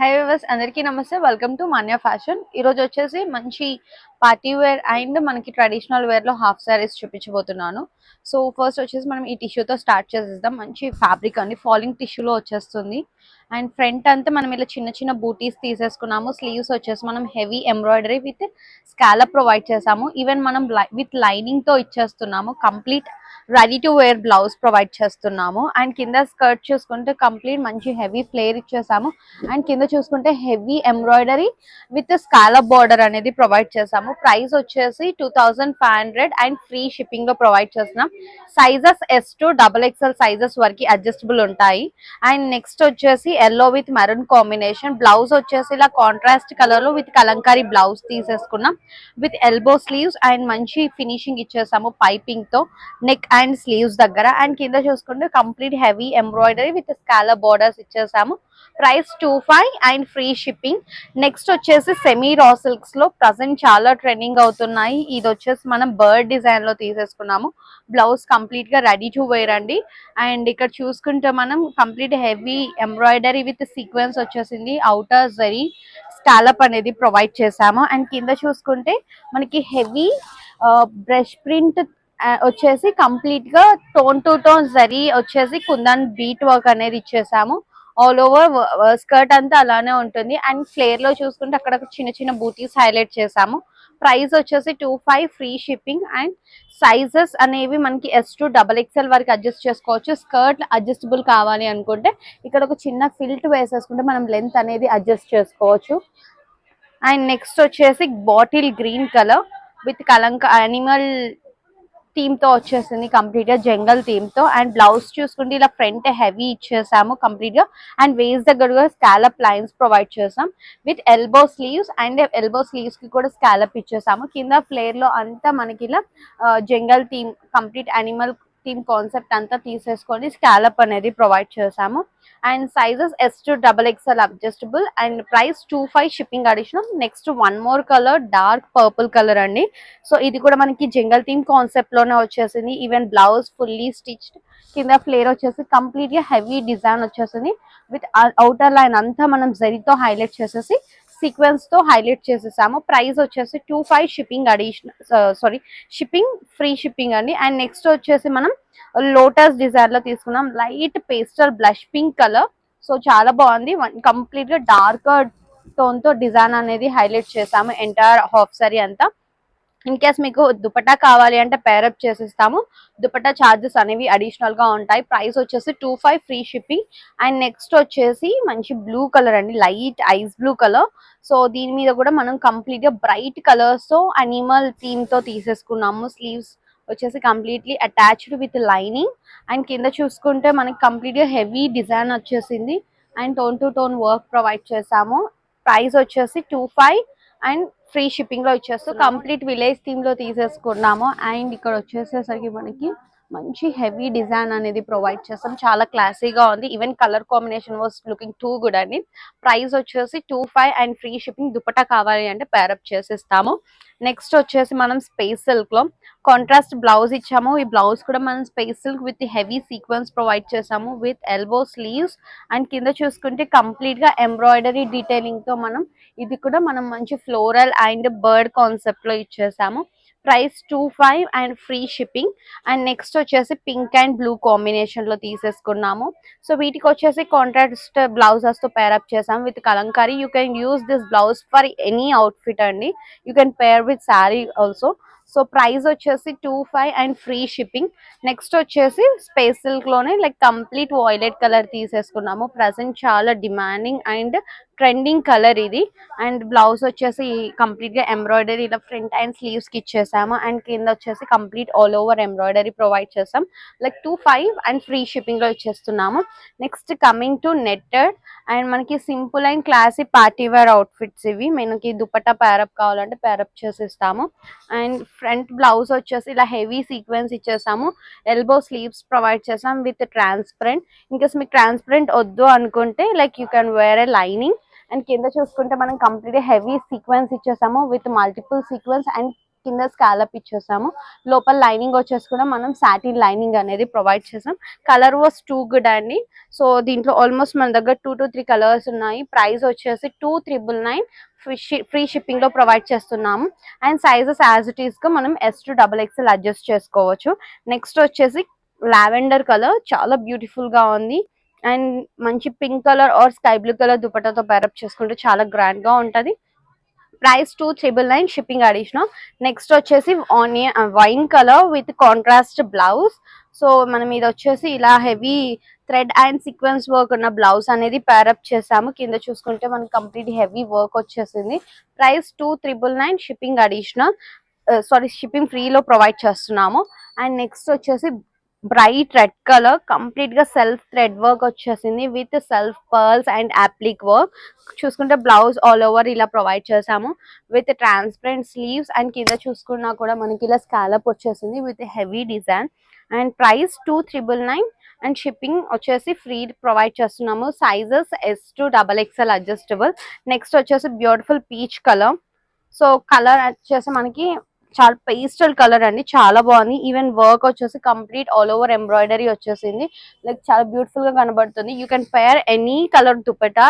High viewers అందరికీ నమస్తే. Welcome to Manya fashion. ఈరోజు వచ్చేసి మంచి పార్టీ వేర్ అండ్ మనకి ట్రెడిషనల్ వేర్లో హాఫ్ శారీస్ చూపించబోతున్నాను. సో ఫస్ట్ వచ్చేసి మనం ఈ టిష్యూతో స్టార్ట్ చేసేద్దాం. మంచి ఫ్యాబ్రిక్ అండి, ఫాలింగ్ టిష్యూలో వచ్చేస్తుంది. అండ్ ఫ్రంట్ అంతా మనం ఇలా చిన్న చిన్న బూటీస్ తీసేసుకున్నాము. స్లీవ్స్ వచ్చేసి మనం heavy embroidery with scallop provide చేసాము. ఈవెన్ మనం విత్ లైనింగ్తో ఇచ్చేస్తున్నాము. Complete ready to wear blouse provide చేస్తున్నాము. అండ్ కింద స్కర్ట్ చూసుకుంటే కంప్లీట్ మంచి హెవీ ఫ్లేర్ ఇచ్చేసాము. అండ్ కింద చూసుకుంటే heavy embroidery with scallop border అనేది ప్రొవైడ్ చేసాము. ప్రైస్ వచ్చేసి 2500 అండ్ ఫ్రీ షిప్పింగ్ లో ప్రొవైడ్ చేస్తున్నాం. Sizes S to XXL sizes వరకు అడ్జస్టబుల్ ఉంటాయి. అండ్ నెక్స్ట్ వచ్చేసి yellow with maroon combination. Blouse వచ్చేసి ఇలా కాంట్రాస్ట్ కలర్ లో విత్ కలంకారీ బ్లౌజ్ తీసేసుకున్నాం. విత్ ఎల్బో స్లీవ్స్ అండ్ మంచి ఫినిషింగ్ ఇచ్చేసాము పైపింగ్ తో నెక్ అండ్ స్లీవ్స్ దగ్గర. అండ్ కింద చూసుకుంటే complete heavy embroidery with scallop borders ఇచ్చేసాము. Price 25 and free shipping. Next వచ్చేసి సెమీ రా సిల్క్స్ లో ప్రజెంట్ చాలా ట్రెండింగ్ అవుతున్నాయి. ఇది వచ్చేసి మనం బర్డ్ డిజైన్ లో తీసేసుకున్నాము. బ్లౌజ్ కంప్లీట్ గా రెడీ టు వేర్ అండి. అండ్ ఇక్కడ చూసుకుంటే మనం complete heavy embroidery with sequence వచ్చేసింది. అవుటర్ జరీ స్కాలప్ అనేది ప్రొవైడ్ చేసాము. అండ్ కింద చూసుకుంటే మనకి హెవీ బ్రష్ ప్రింట్ వచ్చేసి కంప్లీట్ గా టోన్ టు టోన్ జరీ వచ్చేసి కుందన్ బీట్ వర్క్ అనేది ఇచ్చేసాము. ఆల్ ఓవర్ స్కర్ట్ అంతా అలానే ఉంటుంది. అండ్ ఫ్లేర్ లో చూసుకుంటే అక్కడ చిన్న చిన్న బూటీస్ హైలైట్ చేసాము. ప్రైస్ వచ్చేసి 25 ఫ్రీ షిప్పింగ్. అండ్ సైజెస్ అనేవి మనకి ఎస్ టు XXL వరకు అడ్జస్ట్ చేసుకోవచ్చు. స్కర్ట్ అడ్జస్టబుల్ కావాలి అనుకుంటే ఇక్కడ ఒక చిన్న ఫిల్ట్ వేసేసుకుంటే మనం లెంత్ అనేది అడ్జస్ట్ చేసుకోవచ్చు. అండ్ నెక్స్ట్ వచ్చేసి బాటిల్ గ్రీన్ కలర్ విత్ కలంక యానిమల్ థీమ్ తో వచ్చేసింది. కంప్లీట్ గా జంగల్ థీమ్ తో. అండ్ బ్లౌజ్ చూసుకుంటే ఇలా ఫ్రంట్ హెవీ ఇచ్చేసాము కంప్లీట్ గా. అండ్ వేస్ట్ దగ్గర స్కాలప్ లైన్స్ ప్రొవైడ్ చేసాం with elbow sleeves. And elbow sleeves కి కూడా స్కాలప్ ఇచ్చేసాము. కింద ఫ్లేర్ లో అంతా మనకి ఇలా jungle theme complete animal theme concept అంతా తీసేసుకొని స్కాలప్ అనేది ప్రొవైడ్ చేసాము. And sizes S to XXL adjustable. And price 25 shipping additional. Next one more colour dark purple colour అండి. సో ఇది కూడా మనకి జంగల్ థీమ్ కాన్సెప్ట్ లోనే వచ్చేసింది. Even blouse fully stitched. కింద ఫ్లేర్ వచ్చేసి కంప్లీట్ గా హెవీ డిజైన్ వచ్చేసింది. విత్ అవుటర్ లైన్ అంతా మనం జరీతో హైలైట్ చేసేసి సీక్వెన్స్ తో హైలైట్ చేసేసాము. ప్రైస్ వచ్చేసి 25 shipping additional shipping free shipping అండి. అండ్ నెక్స్ట్ వచ్చేసి మనం లోటస్ డిజైన్ లో తీసుకున్నాం. Light pastel blush pink colour. So చాలా బాగుంది. కంప్లీట్ గా డార్క్ టోన్ తో డిజైన్ అనేది హైలైట్ చేసాము ఎంటైర్ హాఫ్ సారీ అంతా. ఇన్ కేస్ మీకు దుపట్టా కావాలి అంటే పేరప్ చేసిస్తాము. దుపట్టా ఛార్జెస్ అనేవి అడిషనల్ గా ఉంటాయి. ప్రైస్ వచ్చేసి 25 ఫ్రీ షిప్పింగ్. అండ్ నెక్స్ట్ వచ్చేసి మంచి బ్లూ కలర్ అండి, light ice blue colour. So దీని మీద కూడా మనం కంప్లీట్ గా బ్రైట్ కలర్స్ తో అనిమల్ థీమ్ తో తీసేసుకున్నాము. స్లీవ్స్ వచ్చేసి completely attached with lining. And కింద చూసుకుంటే మనకి కంప్లీట్ గా హెవీ డిజైన్ వచ్చేసింది. And tone to tone work provide చేసాము. ప్రైస్ వచ్చేసి 25 అండ్ ఫ్రీ షిప్పింగ్ లో ఇచ్చేస్తాం. కంప్లీట్ విలేజ్ థీమ్ లో తీసేసుకున్నాము. అండ్ ఇక్కడ వచ్చేసేసరికి మనకి మంచి హెవీ డిజైన్ అనేది ప్రొవైడ్ చేస్తాం. చాలా క్లాసీగా ఉంది. Even colour combination was looking two good అండి. ప్రైస్ వచ్చేసి 25 అండ్ ఫ్రీ షిప్పింగ్. దుపట్టా కావాలి అంటే పేరప్ చేసిస్తాము. నెక్స్ట్ వచ్చేసి మనం స్పేస్ సిల్క్ లో కాంట్రాస్ట్ బ్లౌజ్ ఇచ్చాము. ఈ బ్లౌజ్ కూడా మనం space silk with heavy sequence provide చేసాము విత్ ఎల్బో స్లీవ్స్. అండ్ కింద చూసుకుంటే కంప్లీట్ గా ఎంబ్రాయిడరీ డీటెయిలింగ్ తో మనం ఇది కూడా మనం మంచి ఫ్లోరల్ అండ్ బర్డ్ కాన్సెప్ట్ లో ఇచ్చేసాము. Price 25 and free shipping. And next వచ్చేసి పింక్ అండ్ బ్లూ కాంబినేషన్ లో తీసేసుకున్నాము. సో వీటికి వచ్చేసి కాంట్రాస్ట్ బ్లౌజెస్ తో పేరప్ చేసాం with kalamkari. You can use this blouse for any outfit అండి. You can pair with sari also. So price వచ్చేసి 25 అండ్ ఫ్రీ షిప్పింగ్. నెక్స్ట్ వచ్చేసి స్పేస్ సిల్క్ లోనే లైక్ కంప్లీట్ వాయిలెట్ కలర్ తీసేసుకున్నాము. ప్రజెంట్ చాలా డిమాండింగ్ అండ్ ట్రెండింగ్ కలర్ ఇది. And blouse వచ్చేసి complete గా embroidery ఇలా ఫ్రంట్ అండ్ స్లీవ్స్ కి ఇచ్చేసాము. అండ్ కింద వచ్చేసి complete all over embroidery provide చేసాం. లైక్ 25 అండ్ ఫ్రీ షిప్పింగ్ లో ఇచ్చేస్తున్నాము. Next coming to netted. And మనకి simple and classy party wear outfits ఇవి. మనకి దుపట్టా పేరప్ కావాలంటే పేరప్ చేసి ఇస్తాము. అండ్ ఫ్రంట్ బ్లౌజ్ వచ్చేసి ఇలా హెవీ సీక్వెన్స్ ఇచ్చేసాము. ఎల్బో స్లీవ్స్ ప్రొవైడ్ చేసాం విత్ ట్రాన్స్పరెంట్. ఇంకేస్ మీకు ట్రాన్స్పరెంట్ వద్దు అనుకుంటే like you can wear a lining. And కింద చూసుకుంటే మనం కంప్లీట్ హెవీ సీక్వెన్స్ ఇచ్చేసాము విత్ మల్టిపుల్ సీక్వెన్స్ అండ్ కింద స్కాలప్ ఇచ్చేసాము. లోపల లైనింగ్ వచ్చేసి కూడా మనం సాటిన్ లైనింగ్ అనేది ప్రొవైడ్ చేసాం. కలర్ వాస్ టూ గుడ్ అండి. సో దీంట్లో ఆల్మోస్ట్ మన దగ్గర 2 to 3 కలర్స్ ఉన్నాయి. ప్రైస్ వచ్చేసి 2,999 ఫ్రీ షిప్పింగ్ లో ప్రొవైడ్ చేస్తున్నాము. And sizes as it is గా మనం S to XXL అడ్జస్ట్ చేసుకోవచ్చు. నెక్స్ట్ వచ్చేసి లావెండర్ కలర్ చాలా బ్యూటిఫుల్ గా ఉంది. అండ్ మంచి pink colour or sky blue colour దుపట్టాతో పేరప్ చేసుకుంటే చాలా గ్రాండ్ గా ఉంటది. Price 2,999 shipping additional. నెక్స్ట్ వచ్చేసి wine colour with contrast blouse. So మనం ఇది వచ్చేసి ఇలా heavy thread and sequence work ఉన్న బ్లౌజ్ అనేది పేరప్ చేసాము. కింద చూసుకుంటే మనకి కంప్లీట్ హెవీ వర్క్ వచ్చేసింది. ప్రైస్ 2,999 షిప్పింగ్ అడిషనల్, షిప్పింగ్ ఫ్రీలో ప్రొవైడ్ చేస్తున్నాము. అండ్ నెక్స్ట్ వచ్చేసి బ్రైట్ రెడ్ కలర్ కంప్లీట్ గా సెల్ఫ్ థ్రెడ్ వర్క్ వచ్చేసింది with self pearls and applique work. చూసుకుంటే బ్లౌజ్ ఆల్ ఓవర్ ఇలా ప్రొవైడ్ చేసాము విత్ ట్రాన్స్పరెంట్ స్లీవ్స్. అండ్ కింద చూసుకున్నా కూడా మనకి ఇలా స్కాలప్ వచ్చేసింది with heavy design. And price 2,999 and shipping వచ్చేసి ఫ్రీ ప్రొవైడ్ చేస్తున్నాము. Sizes S to XXL adjustable. Next వచ్చేసి beautiful peach colour. So colour వచ్చేసి మనకి చాలా పేస్టల్ కలర్ అండి, చాలా బాగుంది. ఈవెన్ వర్క్ వచ్చేసి కంప్లీట్ ఆల్ ఓవర్ ఎంబ్రాయిడరీ వచ్చేసింది. లైక్ చాలా బ్యూటిఫుల్ గా కనబడుతుంది. You can pair any colour dupatta,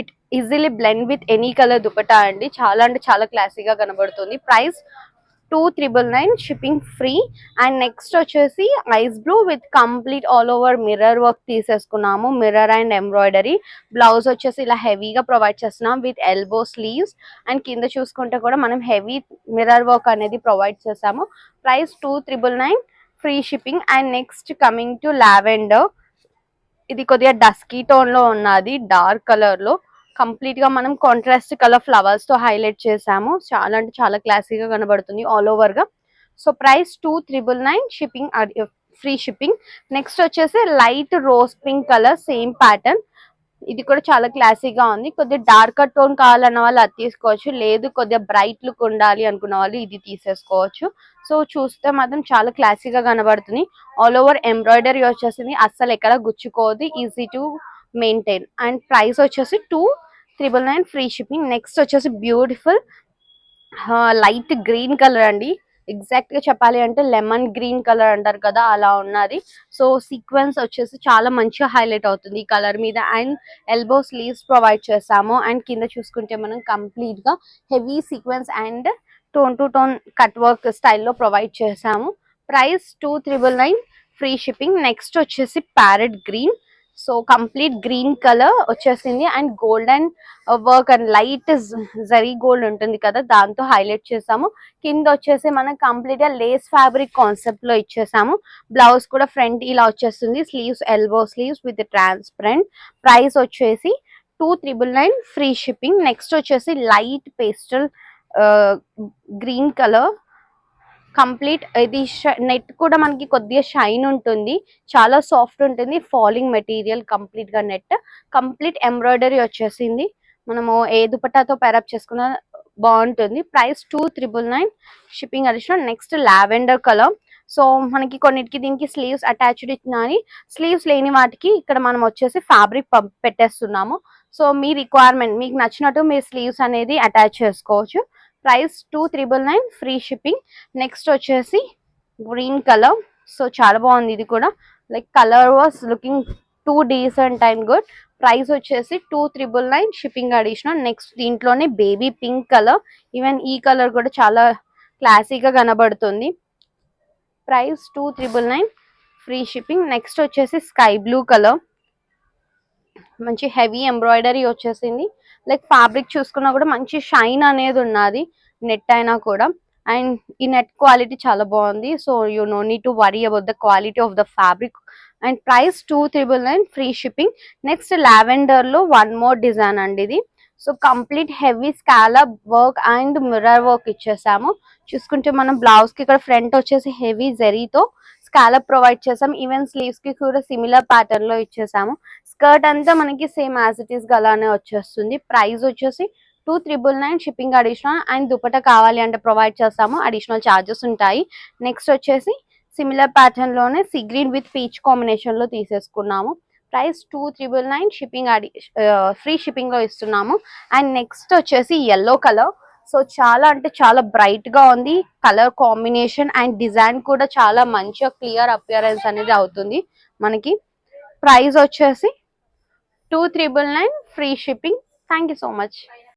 it easily blend with any colour dupatta అండి. చాలా అంటే చాలా క్లాసీగా కనబడుతుంది. Price 2,999 shipping free. And next వచ్చేసి ice blue with complete all over mirror work తీసేసుకున్నాము. Mirror and embroidery. బ్లౌజ్ వచ్చేసి ఇలా హెవీగా ప్రొవైడ్ చేస్తున్నాం విత్ ఎల్బో స్లీవ్స్. అండ్ కింద చూసుకుంటే కూడా మనం హెవీ మిర్రర్ వర్క్ అనేది ప్రొవైడ్ చేసాము. Price 2,999 free shipping. And next coming to lavender. ఇది కొద్దిగా డస్కీ టోన్ లో ఉన్నది, డార్క్ కలర్ లో. కంప్లీట్ గా మనం కాంట్రాస్ట్ కలర్ ఫ్లవర్స్ తో హైలైట్ చేసాము. చాలా అంటే చాలా క్లాసీగా కనబడుతుంది ఆల్ ఓవర్ గా. So price 2,999 shipping free shipping. Next వచ్చేసి light rose pink colour same pattern. ఇది కూడా చాలా క్లాసీగా ఉంది. కొద్దిగా డార్కర్ టోన్ కావాలన్న వాళ్ళు అది తీసుకోవచ్చు, లేదు కొద్దిగా బ్రైట్ లుక్ ఉండాలి అనుకున్న వాళ్ళు ఇది తీసేసుకోవచ్చు. సో చూస్తే మాత్రం చాలా క్లాసీగా కనబడుతుంది. ఆల్ ఓవర్ ఎంబ్రాయిడరీ వచ్చేసింది, అస్సలు ఎక్కడ గుచ్చుకోదు, easy to maintain. And price వచ్చేసి 2,999 ఫ్రీ షిప్పింగ్. నెక్స్ట్ వచ్చేసి బ్యూటిఫుల్ లైట్ గ్రీన్ కలర్ అండి. ఎగ్జాక్ట్ గా చెప్పాలి అంటే లెమన్ గ్రీన్ కలర్ అంటారు కదా, అలా ఉన్నది. సో సీక్వెన్స్ వచ్చేసి చాలా మంచిగా హైలైట్ అవుతుంది ఈ కలర్ మీద. అండ్ ఎల్బో స్లీవ్స్ ప్రొవైడ్ చేసాము. అండ్ కింద చూసుకుంటే మనం కంప్లీట్ గా heavy sequence and tone to tone cut work స్టైల్లో ప్రొవైడ్ చేసాము. Price 2,999 free shipping. నెక్స్ట్ వచ్చేసి parrot green. So complete green colour వచ్చేసింది. And golden work and light zari gold ఉంటుంది కదా, దాంతో హైలైట్ చేసాము. కింద వచ్చేసి మనం కంప్లీట్ గా లేస్ ఫ్యాబ్రిక్ కాన్సెప్ట్ లో ఇచ్చేసాము. బ్లౌజ్ కూడా ఫ్రంట్ ఇలా వచ్చేస్తుంది, sleeves elbow sleeves with transparent. Price వచ్చేసి 2,999 ఫ్రీ షిప్పింగ్. నెక్స్ట్ వచ్చేసి light pastel green colour. Complete ఇది నెట్ కూడా మనకి కొద్దిగా షైన్ ఉంటుంది, చాలా సాఫ్ట్ ఉంటుంది, ఫాలింగ్ మెటీరియల్ కంప్లీట్ గా నెట్. కంప్లీట్ ఎంబ్రాయిడరీ వచ్చేసింది. మనము ఏ దుపట్టాతో పేరప్ చేసుకున్నా బాగుంటుంది. Price 2,999 shipping additional. Next lavender colour. So మనకి కొన్నిటికి దీనికి స్లీవ్స్ అటాచ్డ్ ఇచ్చినాయి, స్లీవ్స్ లేని వాటికి ఇక్కడ మనం వచ్చేసి ఫ్యాబ్రిక్ పెట్టేస్తున్నాము. సో మీ రిక్వైర్మెంట్ మీకు నచ్చినట్టు మీ స్లీవ్స్ అనేది అటాచ్ చేసుకోవచ్చు. Price 2,999 free shipping. నెక్స్ట్ వచ్చేసి గ్రీన్ కలర్. సో చాలా బాగుంది ఇది కూడా, like colour was looking two decent and good. Price వచ్చేసి 2,999 షిప్పింగ్ అడిషనల్. నెక్స్ట్ దీంట్లోనే బేబీ పింక్ కలర్. ఈవెన్ ఈ కలర్ కూడా చాలా క్లాసీగా కనబడుతుంది. Price 2,999 free shipping. నెక్స్ట్ వచ్చేసి స్కై బ్లూ కలర్. మంచి హెవీ ఎంబ్రాయిడరీ వచ్చేసింది. లైక్ ఫ్యాబ్రిక్ చూసుకున్నా కూడా మంచి షైన్ అనేది ఉన్నది, నెట్ అయినా కూడా. అండ్ ఈ నెట్ క్వాలిటీ చాలా బాగుంది. So you no need to worry about the quality of the fabric. And price 2,999 free shipping. Next lavender లో వన్ మోర్ డిజైన్ అండి ఇది. So complete heavy scallop work and mirror work ఇచ్చేసాము. చూసుకుంటే మనం blouse కి ఇక్కడ ఫ్రంట్ వచ్చేసి heavy జరీతో స్కాలప్ ప్రొవైడ్ చేసాం. ఈవెన్ స్లీవ్స్ కి కూడా సిమిలర్ ప్యాటర్న్ లో ఇచ్చేసాము. స్కర్ట్ అంతా మనకి సేమ్ యాజ్ ఇట్ ఈస్ అలానే వచ్చేస్తుంది. ప్రైస్ వచ్చేసి 2,999 షిప్పింగ్ అడిషనల్. అండ్ దుపట్టా కావాలి అంటే ప్రొవైడ్ చేస్తాము, అడిషనల్ ఛార్జెస్ ఉంటాయి. నెక్స్ట్ వచ్చేసి సిమిలర్ ప్యాటర్న్ లోనే sea green with peach combination లో తీసేసుకున్నాము. ప్రైస్ 2,999 షిప్పింగ్ ఫ్రీ షిప్పింగ్ లో ఇస్తున్నాము. అండ్ నెక్స్ట్ వచ్చేసి ఎల్లో కలర్. సో చాలా అంటే చాలా బ్రైట్ గా ఉంది. కలర్ కాంబినేషన్ అండ్ డిజైన్ కూడా చాలా మంచిగా క్లియర్ అపియరెన్స్ అనేది అవుతుంది మనకి. ప్రైస్ వచ్చేసి 2399 free shipping. Thank you so much.